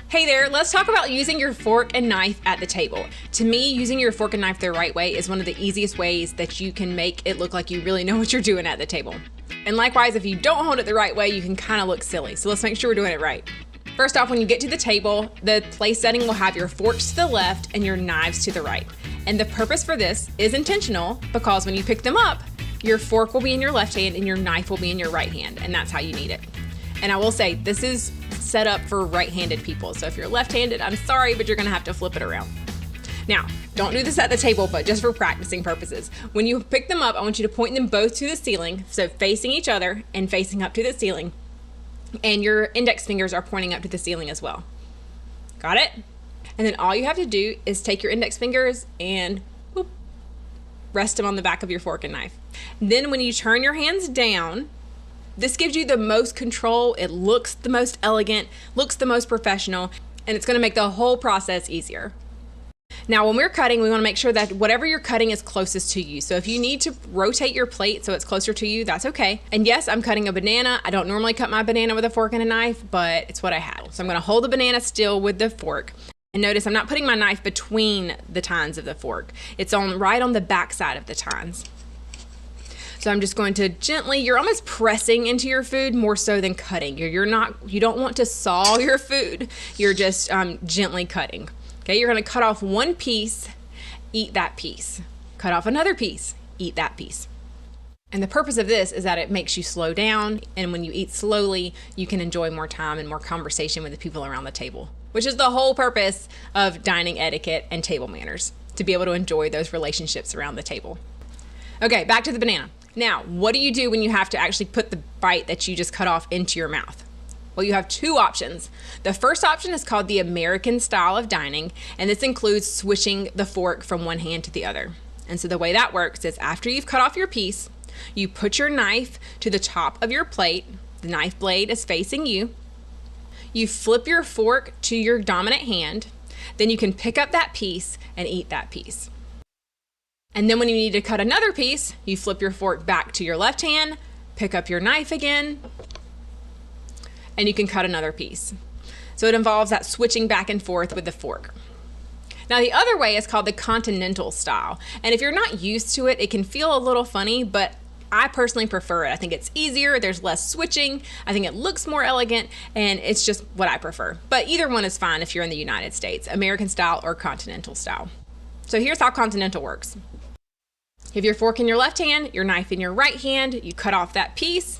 Hey there, let's talk about using your fork and knife at the table. To me, using your fork and knife the right way is one of the easiest ways that you can make it look like you really know what you're doing at the table. And likewise, if you don't hold it the right way, you can kind of look silly. So let's make sure we're doing it right. First off, when you get to the table, the place setting will have your forks to the left and your knives to the right. And the purpose for this is intentional because when you pick them up, your fork will be in your left hand and your knife will be in your right hand, and that's how you need it. And I will say, this is set up for right-handed people. So if you're left-handed, I'm sorry, but you're gonna have to flip it around. Now, don't do this at the table, but just for practicing purposes. When you pick them up, I want you to point them both to the ceiling, so facing each other and facing up to the ceiling. And your index fingers are pointing up to the ceiling as well. Got it? And then all you have to do is take your index fingers and whoop, rest them on the back of your fork and knife. Then when you turn your hands down, this gives you the most control, it looks the most elegant, looks the most professional, and it's gonna make the whole process easier. Now, when we're cutting, we wanna make sure that whatever you're cutting is closest to you. So if you need to rotate your plate so it's closer to you, that's okay. And yes, I'm cutting a banana. I don't normally cut my banana with a fork and a knife, but it's what I had. So I'm gonna hold the banana still with the fork. And notice I'm not putting my knife between the tines of the fork. It's right on the back side of the tines. So I'm just going to gently, you're almost pressing into your food more so than cutting. You don't want to saw your food. You're just gently cutting. Okay, you're gonna cut off one piece, eat that piece. Cut off another piece, eat that piece. And the purpose of this is that it makes you slow down, and when you eat slowly, you can enjoy more time and more conversation with the people around the table, which is the whole purpose of dining etiquette and table manners, to be able to enjoy those relationships around the table. Okay, back to the banana. Now, what do you do when you have to actually put the bite that you just cut off into your mouth? Well, you have two options. The first option is called the American style of dining, and this includes switching the fork from one hand to the other. And so the way that works is after you've cut off your piece, you put your knife to the top of your plate, the knife blade is facing you, you flip your fork to your dominant hand, then you can pick up that piece and eat that piece. And then when you need to cut another piece, you flip your fork back to your left hand, pick up your knife again, and you can cut another piece. So it involves that switching back and forth with the fork. Now the other way is called the Continental Style. And if you're not used to it, it can feel a little funny, but I personally prefer it. I think it's easier, there's less switching, I think it looks more elegant, and it's just what I prefer. But either one is fine if you're in the United States, American style or Continental style. So here's how Continental works. You have your fork in your left hand, your knife in your right hand, you cut off that piece,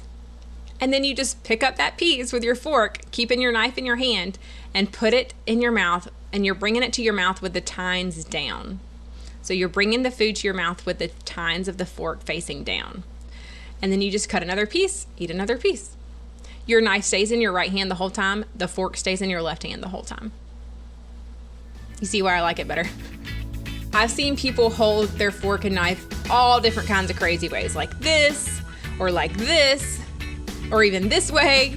and then you just pick up that piece with your fork, keeping your knife in your hand, and put it in your mouth, and you're bringing it to your mouth with the tines down. So you're bringing the food to your mouth with the tines of the fork facing down. And then you just cut another piece, eat another piece. Your knife stays in your right hand the whole time, the fork stays in your left hand the whole time. You see why I like it better? I've seen people hold their fork and knife all different kinds of crazy ways, like this, or even this way.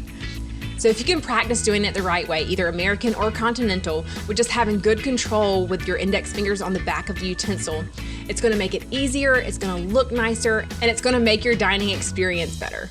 So if you can practice doing it the right way, either American or Continental, with just having good control with your index fingers on the back of the utensil, it's gonna make it easier, it's gonna look nicer, and it's gonna make your dining experience better.